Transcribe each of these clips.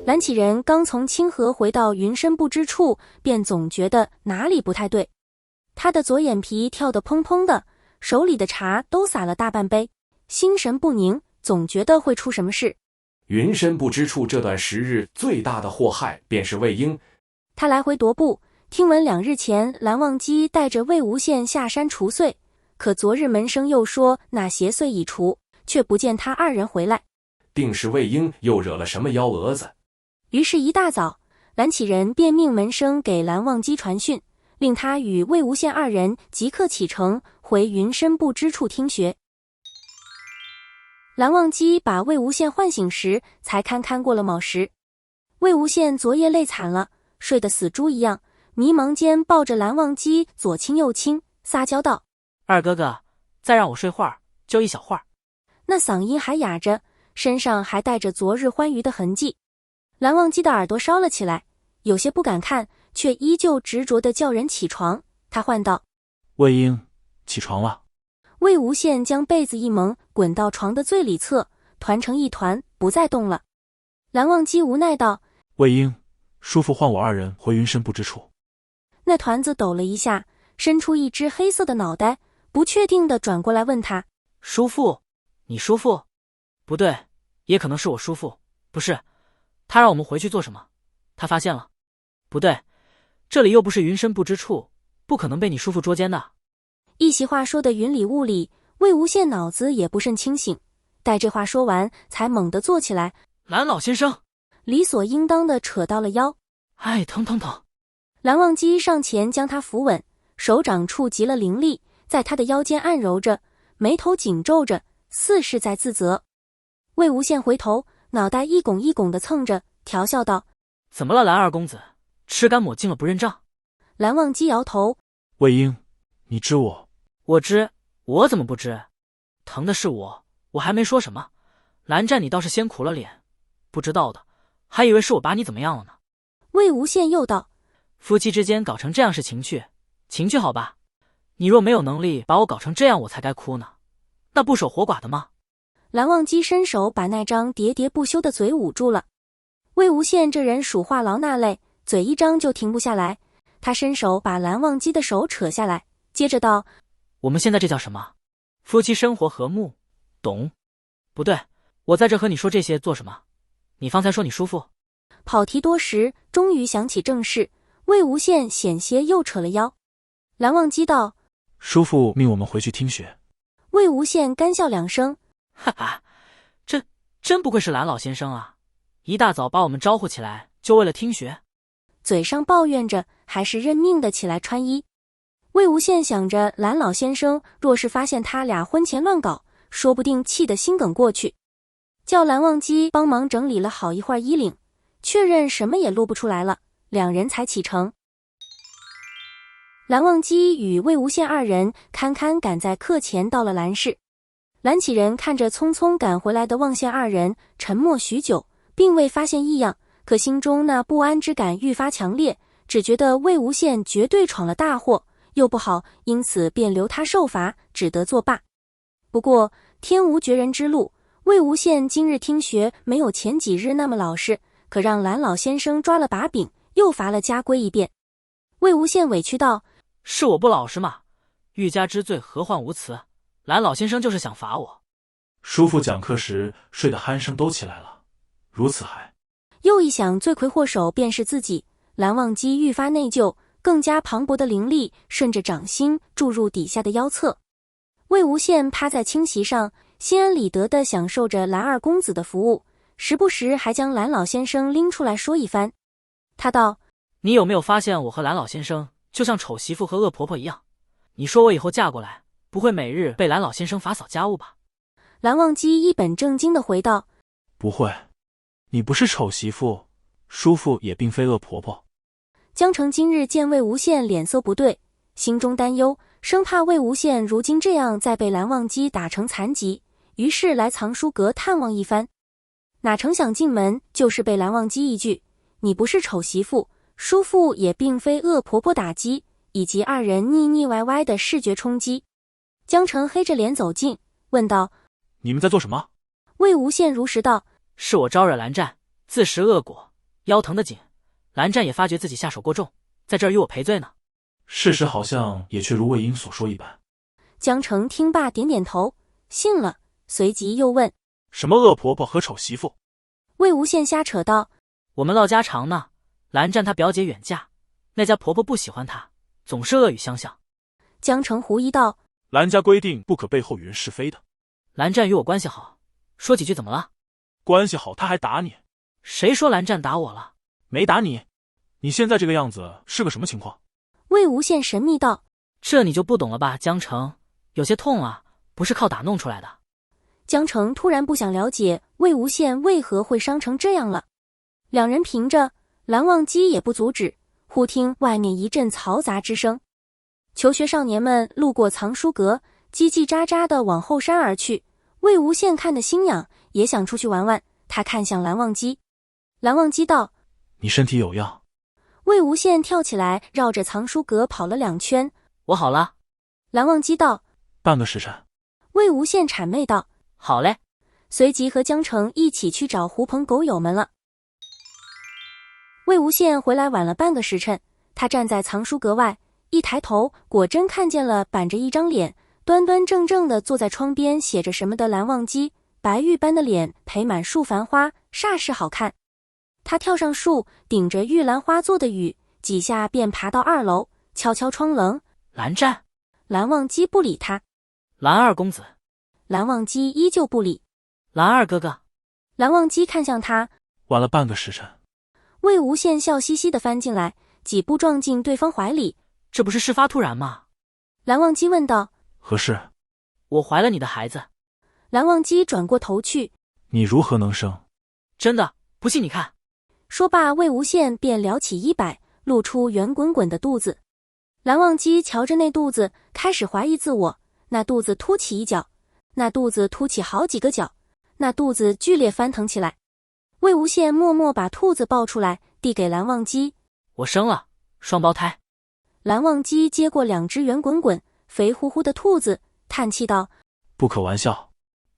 蓝启仁刚从清河回到云深不知处，便总觉得哪里不太对。他的左眼皮跳得砰砰的，手里的茶都洒了大半杯，心神不宁，总觉得会出什么事。云深不知处这段时日最大的祸害便是魏婴。他来回踱步，听闻2日前蓝忘机带着魏无羡下山除祟，可昨日门生又说那邪祟已除，却不见他2人回来，定是魏婴又惹了什么幺蛾子。于是一大早，蓝启仁便命门生给蓝忘机传讯，令他与魏无羡2人即刻启程回云深不知处听学。蓝忘机把魏无羡唤醒时，才堪堪过了卯时。魏无羡昨夜累惨了，睡得死猪一样，迷茫间抱着蓝忘机左亲右亲，撒娇道：“二哥哥，再让我睡会儿，就1小会儿。”那嗓音还哑着，身上还带着昨日欢愉的痕迹。蓝忘机的耳朵烧了起来，有些不敢看，却依旧执着地叫人起床。他唤道：“魏婴，起床了。”魏无羡将被子一蒙，滚到床的最里侧，团成一团，不再动了。蓝忘机无奈道：“魏婴，叔父唤我2人回云深不知处。”那团子抖了一下，伸出一只黑色的脑袋，不确定地转过来问他：“叔父，你叔父？不对，也可能是我叔父。不是，他让我们回去做什么？他发现了？不对，这里又不是云深不知处，不可能被你叔父捉奸的。”一席话说得云里雾里，魏无羡脑子也不甚清醒，待这话说完，才猛地坐起来：“蓝老先生！”理所应当地扯到了腰。哎，疼疼疼！蓝忘机上前将他扶稳，手掌触及了灵力，在他的腰间按揉着，眉头紧皱着，似是在自责。魏无羡回头，脑袋一拱一拱地蹭着，调笑道：“怎么了，蓝二公子？吃干抹净了不认账？”蓝忘机摇头：“魏婴，你知我？”“我知，我怎么不知？疼的是我还没说什么。蓝湛你倒是先苦了脸，不知道的还以为是我把你怎么样了呢。”魏无羡又道：“夫妻之间搞成这样是情趣好吧？你若没有能力把我搞成这样，我才该哭呢，那不守活寡的吗？”蓝忘机伸手把那张喋喋不休的嘴捂住了。魏无羡这人属话痨那类，嘴一张就停不下来，他伸手把蓝忘机的手扯下来，接着道：“我们现在这叫什么？夫妻生活和睦，懂？不对，我在这和你说这些做什么？你方才说你叔父。”跑题多时，终于想起正事，魏无羡险些又扯了腰。蓝忘机道：“叔父命我们回去听学。”魏无羡干笑2声：“哈哈，这真不愧是蓝老先生啊！一大早把我们招呼起来，就为了听学。”嘴上抱怨着，还是认命的起来穿衣。魏无羡想着蓝老先生若是发现他俩婚前乱搞，说不定气得心梗过去，叫蓝忘机帮忙整理了好一会儿衣领，确认什么也露不出来了，2人才启程。蓝忘机与魏无羡2人堪堪赶在课前到了蓝氏。蓝启仁看着匆匆赶回来的望羡2人，沉默许久，并未发现异样，可心中那不安之感愈发强烈，只觉得魏无羡绝对闯了大祸，又不好，因此便留他受罚，只得作罢。不过天无绝人之路，魏无羡今日听学没有前几日那么老实，可让蓝老先生抓了把柄，又罚了家规一遍。魏无羡委屈道：“是我不老实嘛，欲加之罪何患无辞，蓝老先生就是想罚我。”叔父讲课时睡得鼾声都起来了，如此还……又一想罪魁祸首便是自己，蓝忘机愈发内疚，更加磅礴的灵力顺着掌心注入底下的腰侧。魏无羡趴在青席上，心安理得地享受着蓝二公子的服务，时不时还将蓝老先生拎出来说一番。他道：“你有没有发现我和蓝老先生就像丑媳妇和恶婆婆一样？你说我以后嫁过来，不会每日被蓝老先生罚扫家务吧？”蓝忘机一本正经地回道：“不会，你不是丑媳妇，叔父也并非恶婆婆。”江澄今日见魏无羡脸色不对，心中担忧，生怕魏无羡如今这样再被蓝忘机打成残疾，于是来藏书阁探望一番。哪成想进门就是被蓝忘机一句“你不是丑媳妇，叔父也并非恶婆婆”打击，以及2人腻腻歪歪的视觉冲击。江澄黑着脸走近，问道：“你们在做什么？”魏无羡如实道：“是我招惹蓝湛，自食恶果，腰疼得紧。蓝湛也发觉自己下手过重，在这儿与我赔罪呢。事实好像也确如魏婴所说一般。江澄听罢点点头，信了，随即又问：什么恶婆婆和丑媳妇？魏无羡瞎扯道：我们唠家常呢，蓝湛他表姐远嫁，那家婆婆不喜欢她，总是恶语相向。江澄狐疑道：蓝家规定不可背后与人是非的。蓝湛与我关系好，说几句怎么了？关系好他还打你？谁说蓝湛打我了？没打你。你现在这个样子是个什么情况？魏无羡神秘道：这你就不懂了吧，江澄，有些痛啊，不是靠打弄出来的。江澄突然不想了解魏无羡为何会伤成这样了。两人凭着，蓝忘机也不阻止，忽听外面一阵嘈杂之声。求学少年们路过藏书阁，叽叽喳喳地往后山而去。魏无羡看得心痒，也想出去玩玩。他看向蓝忘机，蓝忘机道：你身体有恙？魏无羡跳起来，绕着藏书阁跑了2圈。我好了。蓝忘机道：半个时辰。魏无羡谄媚道：好嘞。随即和江澄一起去找狐朋狗友们了。魏无羡回来晚了半个时辰，他站在藏书阁外，一抬头，果真看见了板着一张脸，端端正正地坐在窗边写着什么的蓝忘机，白玉般的脸陪满树繁花，煞是好看。他跳上树，顶着玉兰花做的雨，几下便爬到2楼，敲敲窗榔。蓝湛。蓝忘机不理他。蓝二公子。蓝忘机依旧不理。蓝二哥哥。蓝忘机看向他，晚了半个时辰。魏无羡笑嘻嘻地翻进来，几步撞进对方怀里。这不是事发突然吗？蓝忘机问道：何事？我怀了你的孩子。蓝忘机转过头去：你如何能生？真的，不信你看。说罢，魏无羡便撩起衣摆，露出圆滚滚的肚子。蓝忘机瞧着那肚子，开始怀疑自我。那肚子凸起一角，那肚子凸起好几个角，那肚子剧烈翻腾起来。魏无羡默默把兔子抱出来，递给蓝忘机：我生了双胞胎。蓝忘机接过2只圆滚滚、肥乎乎的兔子，叹气道：不可玩笑。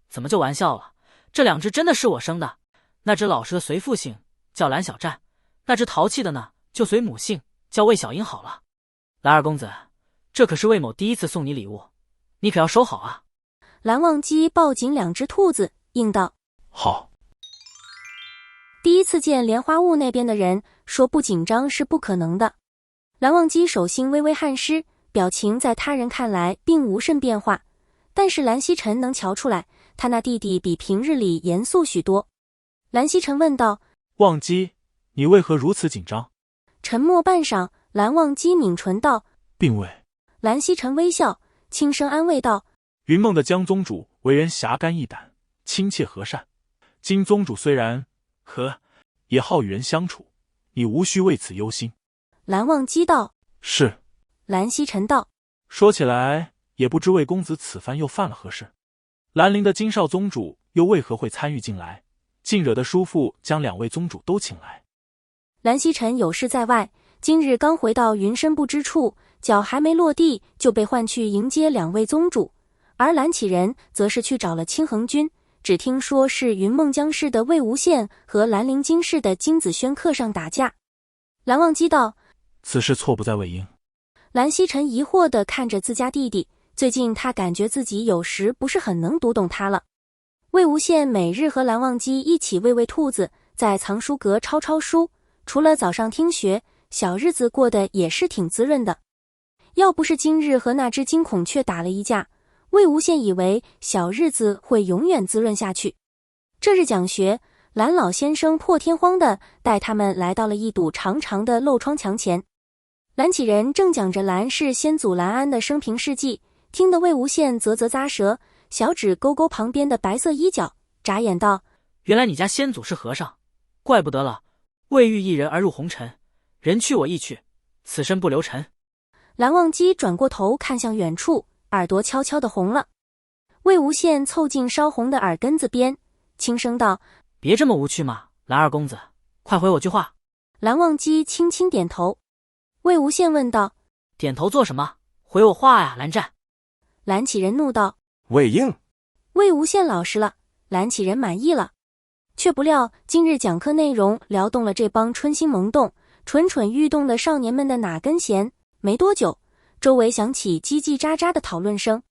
怎么就玩笑了？这2只真的是我生的。那只老实的随父姓，叫蓝小战；那只淘气的呢，就随母姓，叫魏小英好了。蓝二公子，这可是魏某第一次送你礼物，你可要收好啊。蓝忘机抱紧2只兔子，应道：好。第一次见莲花坞那边的人，说不紧张是不可能的。蓝忘机手心微微汗湿，表情在他人看来并无甚变化，但是蓝曦臣能瞧出来，他那弟弟比平日里严肃许多。蓝曦臣问道：忘机，你为何如此紧张？沉默半晌，蓝忘机抿唇道：并未。蓝曦臣微笑，轻声安慰道：云梦的江宗主为人侠肝义胆，亲切和善。今宗主虽然也好与人相处，你无需为此忧心。蓝忘机道：是。蓝曦臣道：说起来，也不知魏公子此番又犯了何事？兰陵的金少宗主又为何会参与进来，竟惹得叔父将2位宗主都请来？蓝曦臣有事在外，今日刚回到云深不知处，脚还没落地就被唤去迎接2位宗主，而蓝启仁则是去找了清衡君，只听说是云梦江氏的魏无羡和兰陵金氏的金子轩客上打架。蓝忘机道：此事错不在魏婴。蓝曦臣疑惑地看着自家弟弟，最近他感觉自己有时不是很能读懂他了。魏无羡每日和蓝忘机一起喂喂兔子，在藏书阁抄抄书，除了早上听学，小日子过得也是挺滋润的。要不是今日和那只金孔雀打了一架，魏无羡以为小日子会永远滋润下去。这日讲学，蓝老先生破天荒地带他们来到了一堵长长的漏窗墙前。蓝启仁正讲着蓝氏先祖蓝安的生平事迹，听得魏无羡啧啧咂舌，小指勾勾旁边的白色衣角，眨眼道：原来你家先祖是和尚，怪不得了。未遇一人而入红尘，人去我亦去，此身不留尘。蓝忘机转过头看向远处，耳朵悄悄地红了。魏无羡凑近烧红的耳根子边，轻声道：别这么无趣嘛，蓝二公子，快回我句话。蓝忘机轻轻点头。魏无羡问道：点头做什么？回我话呀，蓝湛。蓝启仁怒道：魏婴。魏无羡老实了，蓝启仁满意了。却不料今日讲课内容撩动了这帮春心萌动、蠢蠢欲动的少年们的哪根弦。没多久，周围响起叽叽喳喳的讨论声，